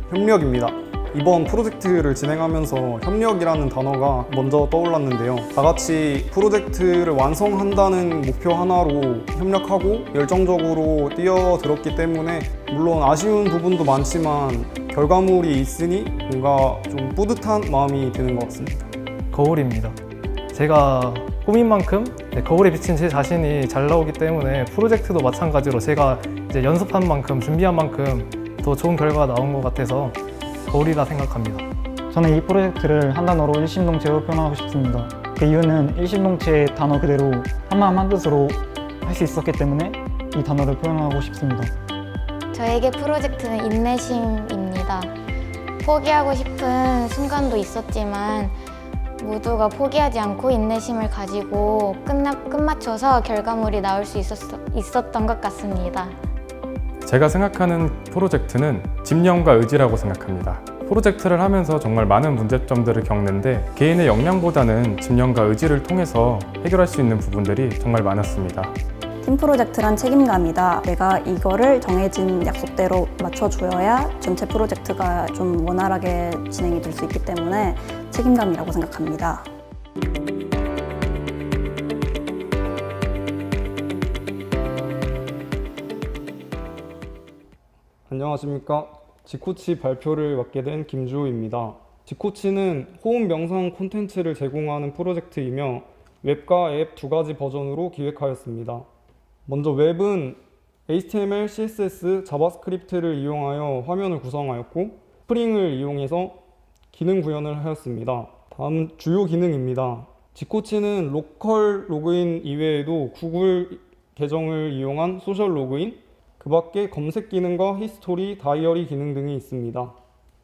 협력입니다. 이번 프로젝트를 진행하면서 협력이라는 단어가 먼저 떠올랐는데요. 다 같이 프로젝트를 완성한다는 목표 하나로 협력하고 열정적으로 뛰어들었기 때문에 물론 아쉬운 부분도 많지만 결과물이 있으니 뭔가 좀 뿌듯한 마음이 드는 것 같습니다. 거울입니다. 제가 꾸민 만큼 거울에 비친 제 자신이 잘 나오기 때문에 프로젝트도 마찬가지로 제가 이제 연습한 만큼 준비한 만큼 더 좋은 결과가 나온 것 같아서 거울이라 생각합니다. 저는 이 프로젝트를 한 단어로 일심동체로 표현하고 싶습니다. 그 이유는 일심동체의 단어 그대로 한마음 한뜻으로 할 수 있었기 때문에 이 단어를 표현하고 싶습니다. 저에게 프로젝트는 인내심입니다. 포기하고 싶은 순간도 있었지만 모두가 포기하지 않고 인내심을 가지고 끝마쳐서 결과물이 나올 수 있었던 것 같습니다. 제가 생각하는 프로젝트는 집념과 의지라고 생각합니다. 프로젝트를 하면서 정말 많은 문제점들을 겪는데 개인의 역량보다는 집념과 의지를 통해서 해결할 수 있는 부분들이 정말 많았습니다. 팀 프로젝트란 책임감이다. 내가 이거를 정해진 약속대로 맞춰줘야 전체 프로젝트가 좀 원활하게 진행이 될 수 있기 때문에 책임감이라고 생각합니다. 안녕하십니까. 지코치 발표를 맡게 된 김주호입니다. 지코치는 호흡 명상 콘텐츠를 제공하는 프로젝트이며 웹과 앱 두 가지 버전으로 기획하였습니다. 먼저 웹은 HTML, CSS, 자바스크립트를 이용하여 화면을 구성하였고 스프링을 이용해서 기능 구현을 하였습니다. 다음 주요 기능입니다. 지코치는 로컬 로그인 이외에도 구글 계정을 이용한 소셜 로그인, 그 밖에 검색 기능과 히스토리, 다이어리 기능 등이 있습니다.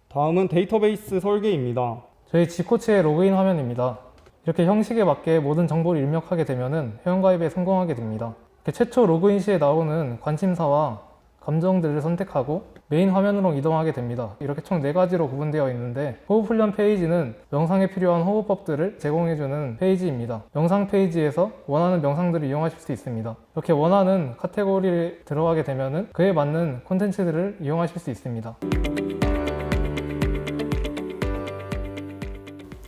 다음은 데이터베이스 설계입니다. 저희 지코치의 로그인 화면입니다. 이렇게 형식에 맞게 모든 정보를 입력하게 되면 회원가입에 성공하게 됩니다. 최초 로그인 시에 나오는 관심사와 감정들을 선택하고 메인 화면으로 이동하게 됩니다. 이렇게 총 4가지로 구분되어 있는데 호흡 훈련 페이지는 명상에 필요한 호흡법들을 제공해주는 페이지입니다. 명상 페이지에서 원하는 명상들을 이용하실 수 있습니다. 이렇게 원하는 카테고리에 들어가게 되면 그에 맞는 콘텐츠들을 이용하실 수 있습니다.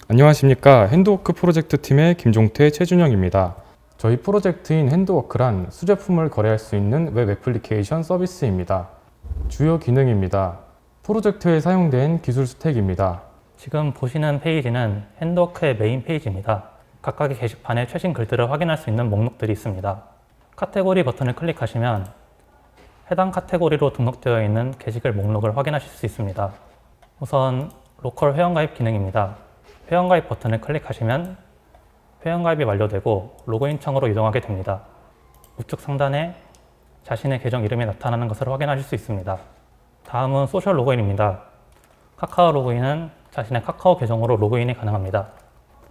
안녕하십니까. 핸드워크 프로젝트 팀의 김종태, 최준영입니다. 저희 프로젝트인 핸드워크란 수제품을 거래할 수 있는 웹 애플리케이션 서비스입니다. 주요 기능입니다. 프로젝트에 사용된 기술 스택입니다. 지금 보시는 페이지는 핸드워크의 메인 페이지입니다. 각각의 게시판에 최신 글들을 확인할 수 있는 목록들이 있습니다. 카테고리 버튼을 클릭하시면 해당 카테고리로 등록되어 있는 게시글 목록을 확인하실 수 있습니다. 우선 로컬 회원가입 기능입니다. 회원가입 버튼을 클릭하시면 회원가입이 완료되고 로그인 창으로 이동하게 됩니다. 우측 상단에 자신의 계정 이름이 나타나는 것을 확인하실 수 있습니다. 다음은 소셜 로그인입니다. 카카오 로그인은 자신의 카카오 계정으로 로그인이 가능합니다.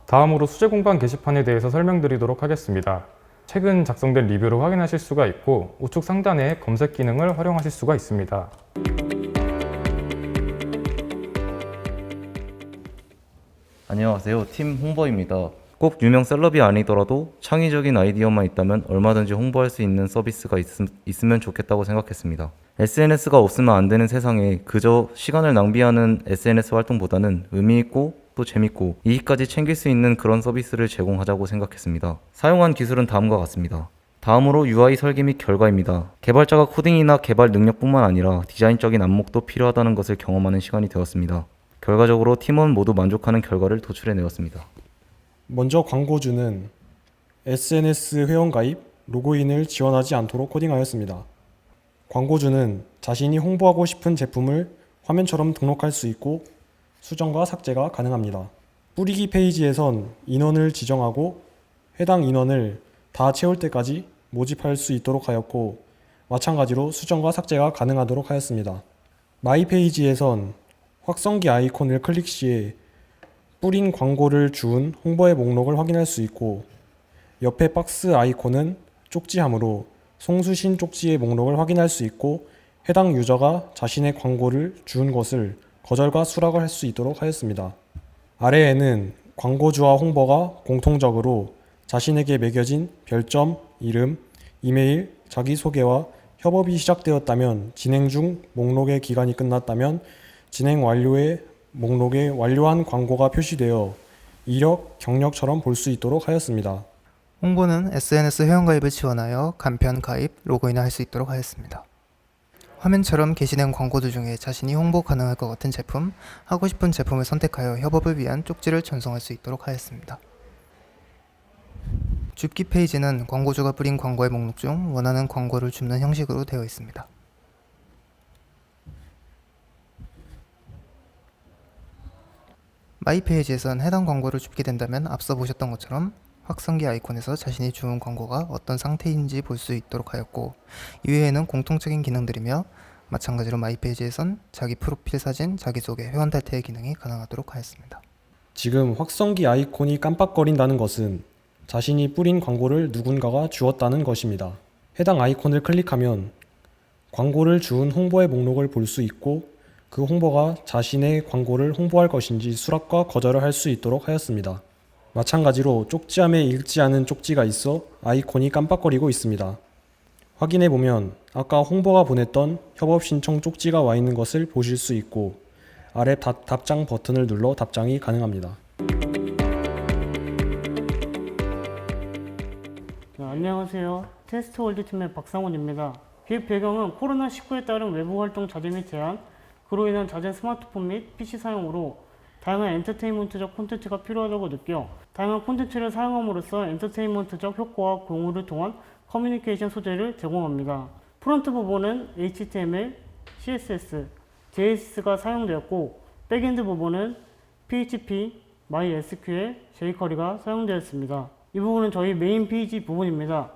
다음으로 수제 공방 게시판에 대해서 설명드리도록 하겠습니다. 최근 작성된 리뷰를 확인하실 수가 있고 우측 상단에 검색 기능을 활용하실 수가 있습니다. 안녕하세요. 팀 홍보입니다. 꼭 유명 셀럽이 아니더라도 창의적인 아이디어만 있다면 얼마든지 홍보할 수 있는 서비스가 있으면 좋겠다고 생각했습니다. SNS가 없으면 안 되는 세상에 그저 시간을 낭비하는 SNS 활동보다는 의미있고 또 재밌고 이익까지 챙길 수 있는 그런 서비스를 제공하자고 생각했습니다. 사용한 기술은 다음과 같습니다. 다음으로 UI 설계 및 결과입니다. 개발자가 코딩이나 개발 능력뿐만 아니라 디자인적인 안목도 필요하다는 것을 경험하는 시간이 되었습니다. 결과적으로 팀원 모두 만족하는 결과를 도출해내었습니다. 먼저 광고주는 SNS 회원가입, 로그인을 지원하지 않도록 코딩하였습니다. 광고주는 자신이 홍보하고 싶은 제품을 화면처럼 등록할 수 있고 수정과 삭제가 가능합니다. 뿌리기 페이지에선 인원을 지정하고 해당 인원을 다 채울 때까지 모집할 수 있도록 하였고 마찬가지로 수정과 삭제가 가능하도록 하였습니다. 마이 페이지에선 확성기 아이콘을 클릭 시에 뿌린 광고를 주운 홍보의 목록을 확인할 수 있고 옆에 박스 아이콘은 쪽지함으로 송수신 쪽지의 목록을 확인할 수 있고 해당 유저가 자신의 광고를 주운 것을 거절과 수락을 할 수 있도록 하였습니다. 아래에는 광고주와 홍보가 공통적으로 자신에게 매겨진 별점, 이름, 이메일, 자기소개와 협업이 시작되었다면 진행 중, 목록의 기간이 끝났다면 진행 완료의 목록에 완료한 광고가 표시되어 이력, 경력처럼 볼 수 있도록 하였습니다. 홍보는 SNS 회원가입을 지원하여 간편 가입, 로그인을 할 수 있도록 하였습니다. 화면처럼 게시된 광고들 중에 자신이 홍보 가능할 것 같은 제품, 하고 싶은 제품을 선택하여 협업을 위한 쪽지를 전송할 수 있도록 하였습니다. 줍기 페이지는 광고주가 뿌린 광고의 목록 중 원하는 광고를 줍는 형식으로 되어 있습니다. 마이 페이지에선 해당 광고를 줍게 된다면 앞서 보셨던 것처럼 확성기 아이콘에서 자신이 주은 광고가 어떤 상태인지 볼 수 있도록 하였고, 이외에는 공통적인 기능들이며 마찬가지로 마이 페이지에선 자기 프로필 사진, 자기소개, 회원 탈퇴의 기능이 가능하도록 하였습니다. 지금 확성기 아이콘이 깜빡거린다는 것은 자신이 뿌린 광고를 누군가가 주었다는 것입니다. 해당 아이콘을 클릭하면 광고를 주은 홍보의 목록을 볼 수 있고, 그 홍보가 자신의 광고를 홍보할 것인지 수락과 거절을 할 수 있도록 하였습니다. 마찬가지로 쪽지함에 읽지 않은 쪽지가 있어 아이콘이 깜빡거리고 있습니다. 확인해보면 아까 홍보가 보냈던 협업 신청 쪽지가 와 있는 것을 보실 수 있고, 아래 답장 버튼을 눌러 답장이 가능합니다. 네, 안녕하세요. 테스트월드 팀의 박상훈입니다. 기획 배경은 코로나19에 따른 외부 활동 자제 및 제한, 그로 인한 잦은 스마트폰 및 PC 사용으로 다양한 엔터테인먼트적 콘텐츠가 필요하다고 느껴 다양한 콘텐츠를 사용함으로써 엔터테인먼트적 효과와 공유를 통한 커뮤니케이션 소재를 제공합니다. 프론트 부분은 HTML, CSS, JS가 사용되었고, 백엔드 부분은 PHP, MySQL, jQuery가 사용되었습니다. 이 부분은 저희 메인 페이지 부분입니다.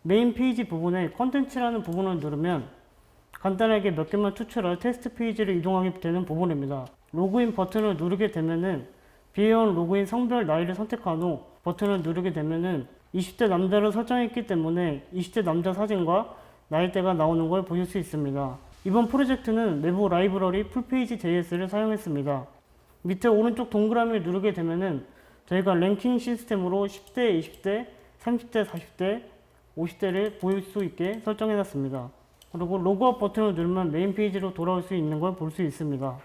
메인 페이지 부분에 컨텐츠라는 부분을 누르면 간단하게 몇 개만 추출할 테스트 페이지를 이동하게 되는 부분입니다. 로그인 버튼을 누르게 되면은 비회원 로그인 성별 나이를 선택한 후 버튼을 누르게 되면은 20대 남자로 설정했기 때문에 20대 남자 사진과 나이대가 나오는 걸 보실 수 있습니다. 이번 프로젝트는 내부 라이브러리 풀페이지 JS를 사용했습니다. 밑에 오른쪽 동그라미를 누르게 되면은 저희가 랭킹 시스템으로 10대, 20대, 30대, 40대, 50대를 보일 수 있게 설정해 놨습니다. 그리고 로그아웃 버튼을 누르면 메인 페이지로 돌아올 수 있는 걸 볼 수 있습니다.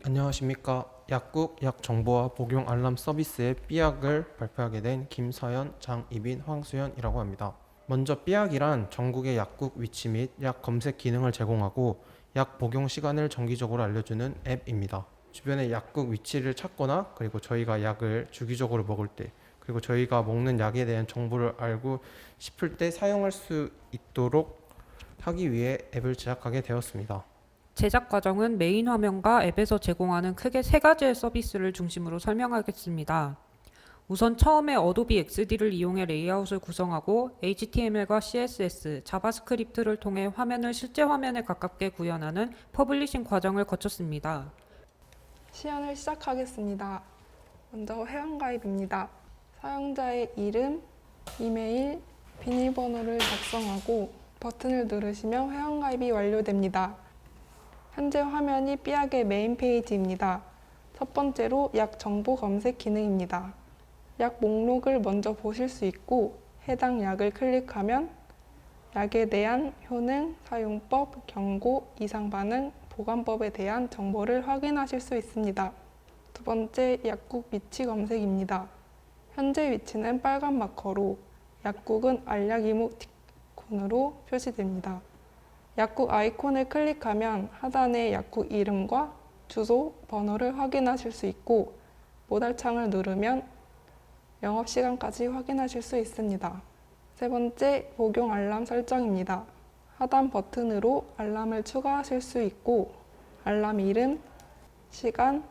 안녕하십니까. 약국 약정보와 복용 알람 서비스의 B약을 발표하게 된 김서연, 장이빈, 황수연이라고 합니다. 먼저 B약이란 전국의 약국 위치 및 약 검색 기능을 제공하고 약 복용 시간을 정기적으로 알려주는 앱입니다. 주변의 약국 위치를 찾거나, 그리고 저희가 약을 주기적으로 먹을 때, 그리고 저희가 먹는 약에 대한 정보를 알고 싶을 때 사용할 수 있도록 하기 위해 앱을 제작하게 되었습니다. 제작 과정은 메인 화면과 앱에서 제공하는 크게 세 가지의 서비스를 중심으로 설명하겠습니다. 우선 처음에 어도비 XD를 이용해 레이아웃을 구성하고 HTML과 CSS, 자바스크립트를 통해 화면을 실제 화면에 가깝게 구현하는 퍼블리싱 과정을 거쳤습니다. 시연을 시작하겠습니다. 먼저 회원가입입니다. 사용자의 이름, 이메일, 비밀번호를 작성하고 버튼을 누르시면 회원가입이 완료됩니다. 현재 화면이 B약의 메인 페이지입니다. 첫 번째로 약 정보 검색 기능입니다. 약 목록을 먼저 보실 수 있고, 해당 약을 클릭하면 약에 대한 효능, 사용법, 경고, 이상 반응, 보관법에 대한 정보를 확인하실 수 있습니다. 두 번째, 약국 위치 검색입니다. 현재 위치는 빨간 마커로, 약국은 알약 이모티콘으로 표시됩니다. 약국 아이콘을 클릭하면 하단에 약국 이름과 주소, 번호를 확인하실 수 있고, 모달창을 누르면 영업시간까지 확인하실 수 있습니다. 세 번째, 복용 알람 설정입니다. 하단 버튼으로 알람을 추가하실 수 있고, 알람 이름, 시간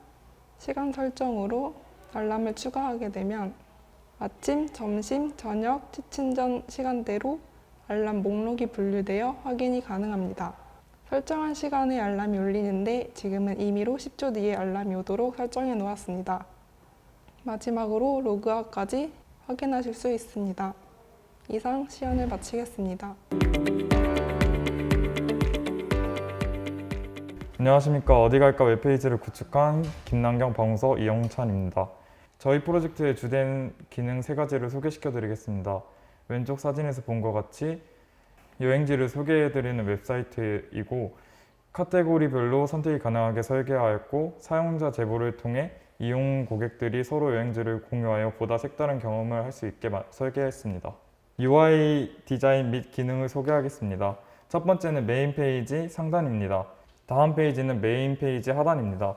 설정으로 알람을 추가하게 되면 아침, 점심, 저녁, 취침 전 시간대로 알람 목록이 분류되어 확인이 가능합니다. 설정한 시간에 알람이 울리는데 지금은 임의로 10초 뒤에 알람이 오도록 설정해 놓았습니다. 마지막으로 로그아웃까지 확인하실 수 있습니다. 이상 시연을 마치겠습니다. 안녕하십니까. 어디 갈까 웹페이지를 구축한 김남경 방서 이영찬입니다. 저희 프로젝트의 주된 기능 3가지를 소개시켜 드리겠습니다. 왼쪽 사진에서 본 것 같이 여행지를 소개해드리는 웹사이트이고 카테고리별로 선택이 가능하게 설계하였고 사용자 제보를 통해 이용 고객들이 서로 여행지를 공유하여 보다 색다른 경험을 할 수 있게 설계했습니다. UI 디자인 및 기능을 소개하겠습니다. 첫 번째는 메인 페이지 상단입니다. 다음 페이지는 메인 페이지 하단입니다.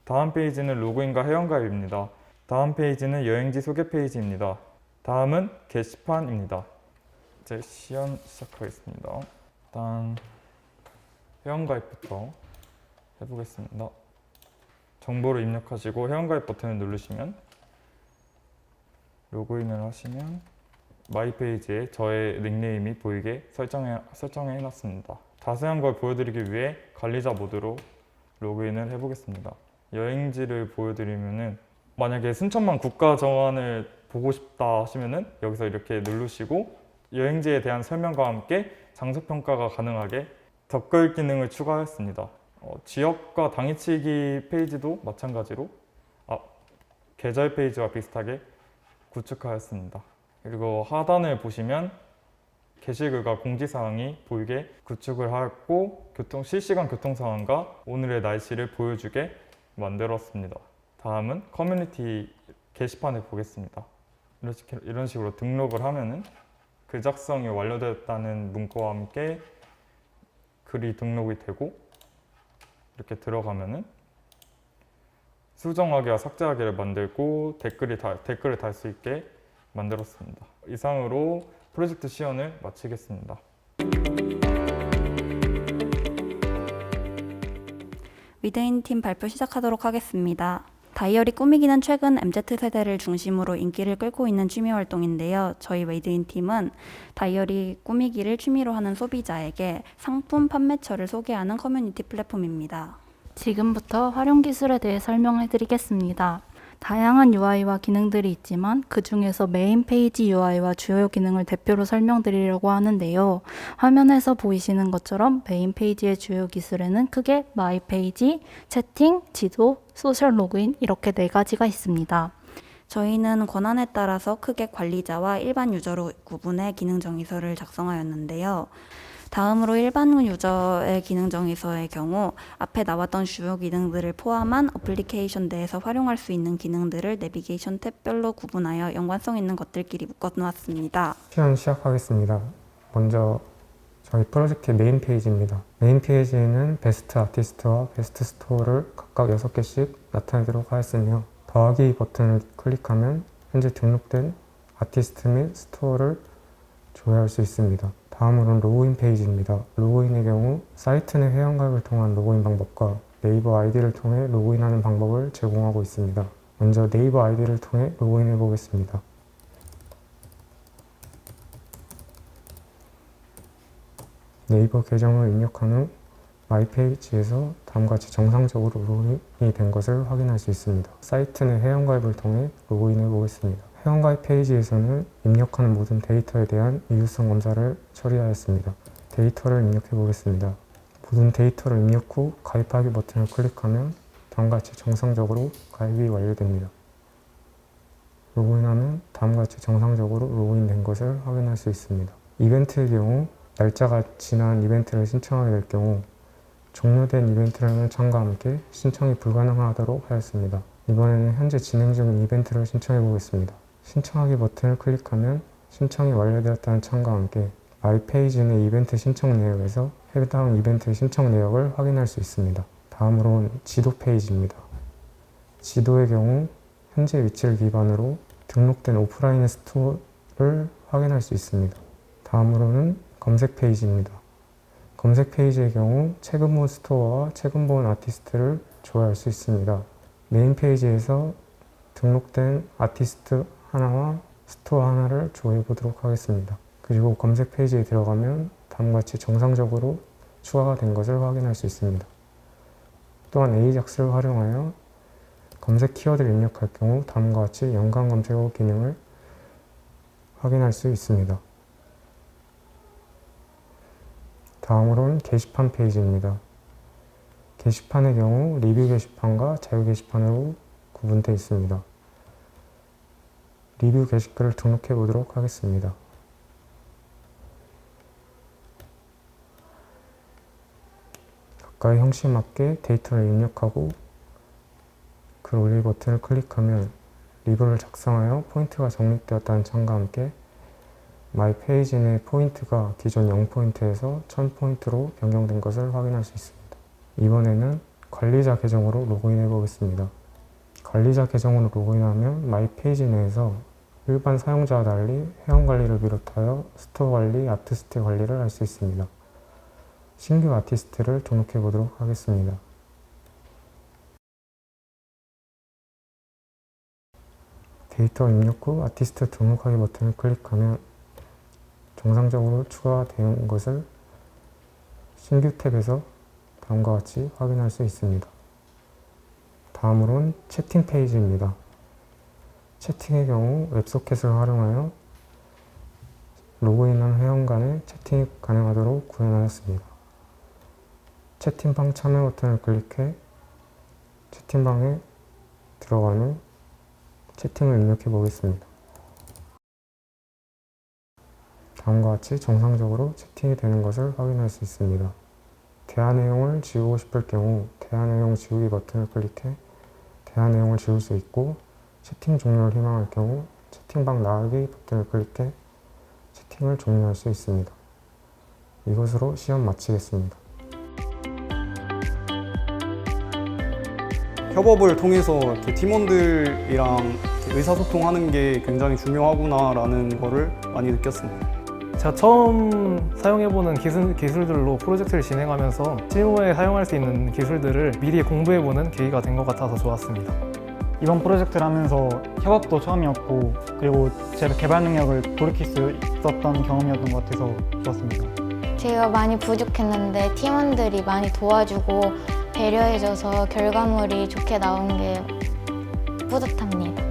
다음 페이지는 로그인과 회원가입입니다. 다음 페이지는 여행지 소개 페이지입니다. 다음은 게시판입니다. 이제 시연 시작하겠습니다. 일단 회원가입부터 해보겠습니다. 정보를 입력하시고 회원가입 버튼을 누르시면 로그인을 하시면 마이 페이지에 저의 닉네임이 보이게 설정해 놨습니다. 자세한 걸 보여드리기 위해 관리자 모드로 로그인을 해보겠습니다. 여행지를 보여드리면은 만약에 순천만 국가 정원을 보고 싶다 하시면은 여기서 이렇게 누르시고 여행지에 대한 설명과 함께 장소평가가 가능하게 댓글 기능을 추가했습니다. 지역과 당위치기 페이지도 마찬가지로 계절 페이지와 비슷하게 구축하였습니다. 그리고 하단을 보시면 게시글과 공지사항이 보이게 구축을 하였고 실시간 교통상황과 오늘의 날씨를 보여주게 만들었습니다. 다음은 커뮤니티 게시판을 보겠습니다. 이런 식으로 등록을 하면은 글 작성이 완료되었다는 문구와 함께 글이 등록이 되고 이렇게 들어가면은 수정하기와 삭제하기를 만들고 댓글을 달 수 있게 만들었습니다. 이상으로 프로젝트 시연을 마치겠습니다. 위드인 팀 발표 시작하도록 하겠습니다. 다이어리 꾸미기는 최근 MZ세대를 중심으로 인기를 끌고 있는 취미 활동인데요. 저희 웨이드인 팀은 다이어리 꾸미기를 취미로 하는 소비자에게 상품 판매처를 소개하는 커뮤니티 플랫폼입니다. 지금부터 활용 기술에 대해 설명해 드리겠습니다. 다양한 UI와 기능들이 있지만 그 중에서 메인 페이지 UI와 주요 기능을 대표로 설명드리려고 하는데요. 화면에서 보이시는 것처럼 메인 페이지의 주요 기술에는 크게 마이 페이지, 채팅, 지도, 소셜 로그인 이렇게 4가지가 있습니다. 저희는 권한에 따라서 크게 관리자와 일반 유저로 구분해 기능 정의서를 작성하였는데요. 다음으로 일반 유저의 기능 정의서의 경우 앞에 나왔던 주요 기능들을 포함한 어플리케이션 내에서 활용할 수 있는 기능들을 내비게이션 탭별로 구분하여 연관성 있는 것들끼리 묶어놓았습니다. 시연 시작하겠습니다. 먼저 저희 프로젝트의 메인 페이지입니다. 메인 페이지에는 베스트 아티스트와 베스트 스토어를 각각 6개씩 나타내도록 하였으며 더하기 버튼을 클릭하면 현재 등록된 아티스트 및 스토어를 조회할 수 있습니다. 다음으로는 로그인 페이지입니다. 로그인의 경우 사이트 내 회원가입을 통한 로그인 방법과 네이버 아이디를 통해 로그인하는 방법을 제공하고 있습니다. 먼저 네이버 아이디를 통해 로그인해 보겠습니다. 네이버 계정을 입력한 후 마이 페이지에서 다음과 같이 정상적으로 로그인이 된 것을 확인할 수 있습니다. 사이트 내 회원가입을 통해 로그인해 보겠습니다. 회원가입 페이지에서는 입력하는 모든 데이터에 대한 유효성 검사를 처리하였습니다. 데이터를 입력해 보겠습니다. 모든 데이터를 입력 후 가입하기 버튼을 클릭하면 다음과 같이 정상적으로 가입이 완료됩니다. 로그인하면 다음과 같이 정상적으로 로그인된 것을 확인할 수 있습니다. 이벤트의 경우 날짜가 지난 이벤트를 신청하게 될 경우 종료된 이벤트라는 창과 함께 신청이 불가능하도록 하였습니다. 이번에는 현재 진행 중인 이벤트를 신청해 보겠습니다. 신청하기 버튼을 클릭하면 신청이 완료되었다는 창과 함께 마이 페이지 내 이벤트 신청 내역에서 해당 이벤트 신청 내역을 확인할 수 있습니다. 다음으로는 지도 페이지입니다. 지도의 경우 현재 위치를 기반으로 등록된 오프라인 스토어를 확인할 수 있습니다. 다음으로는 검색 페이지입니다. 검색 페이지의 경우 최근 본 스토어와 최근 본 아티스트를 조회할 수 있습니다. 메인 페이지에서 등록된 아티스트 하나와 스토어 하나를 조회해 보도록 하겠습니다. 그리고 검색 페이지에 들어가면 다음과 같이 정상적으로 추가가 된 것을 확인할 수 있습니다. 또한 에이작스를 활용하여 검색 키워드를 입력할 경우 다음과 같이 연관 검색어 기능을 확인할 수 있습니다. 다음으로는 게시판 페이지입니다. 게시판의 경우 리뷰 게시판과 자유 게시판으로 구분되어 있습니다. 리뷰 게시글을 등록해 보도록 하겠습니다. 각각의 형식에 맞게 데이터를 입력하고 글 올릴 버튼을 클릭하면 리뷰를 작성하여 포인트가 적립되었다는 창과 함께 마이 페이지 내 포인트가 기존 0포인트에서 1000포인트로 변경된 것을 확인할 수 있습니다. 이번에는 관리자 계정으로 로그인해 보겠습니다. 관리자 계정으로 로그인하면 마이 페이지 내에서 일반 사용자와 달리 회원 관리를 비롯하여 스토어 관리, 아티스트 관리를 할 수 있습니다. 신규 아티스트를 등록해 보도록 하겠습니다. 데이터 입력 후 아티스트 등록하기 버튼을 클릭하면 정상적으로 추가된 것을 신규 탭에서 다음과 같이 확인할 수 있습니다. 다음으로는 채팅 페이지입니다. 채팅의 경우 웹소켓을 활용하여 로그인한 회원 간의 채팅이 가능하도록 구현하였습니다. 채팅방 참여 버튼을 클릭해 채팅방에 들어간 후 채팅을 입력해 보겠습니다. 다음과 같이 정상적으로 채팅이 되는 것을 확인할 수 있습니다. 대화 내용을 지우고 싶을 경우 대화 내용 지우기 버튼을 클릭해 대화 내용을 지울 수 있고, 채팅 종료를 희망할 경우 채팅방 나가기 버튼을 클릭해 채팅을 종료할 수 있습니다. 이것으로 시험 마치겠습니다. 협업을 통해서 이렇게 팀원들이랑 이렇게 의사소통하는 게 굉장히 중요하구나라는 거를 많이 느꼈습니다. 제가 처음 사용해보는 기술들로 프로젝트를 진행하면서 실무에 사용할 수 있는 기술들을 미리 공부해보는 계기가 된 것 같아서 좋았습니다. 이번 프로젝트를 하면서 협업도 처음이었고, 그리고 제 개발 능력을 돌이킬 수 있었던 경험이었던 것 같아서 좋았습니다. 제가 많이 부족했는데 팀원들이 많이 도와주고 배려해줘서 결과물이 좋게 나온 게 뿌듯합니다.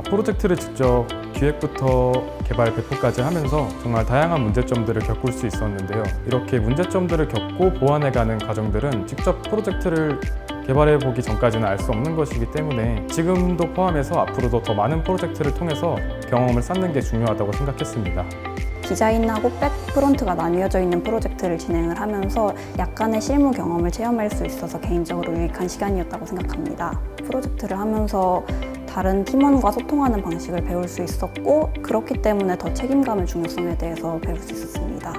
프로젝트를 직접 기획부터 개발 배포까지 하면서 정말 다양한 문제점들을 겪을 수 있었는데요. 이렇게 문제점들을 겪고 보완해가는 과정들은 직접 프로젝트를 개발해보기 전까지는 알 수 없는 것이기 때문에 지금도 포함해서 앞으로도 더 많은 프로젝트를 통해서 경험을 쌓는 게 중요하다고 생각했습니다. 디자인하고 백, 프론트가 나뉘어져 있는 프로젝트를 진행을 하면서 약간의 실무 경험을 체험할 수 있어서 개인적으로 유익한 시간이었다고 생각합니다. 프로젝트를 하면서 다른 팀원과 소통하는 방식을 배울 수 있었고, 그렇기 때문에 더 책임감의 중요성에 대해서 배울 수 있었습니다.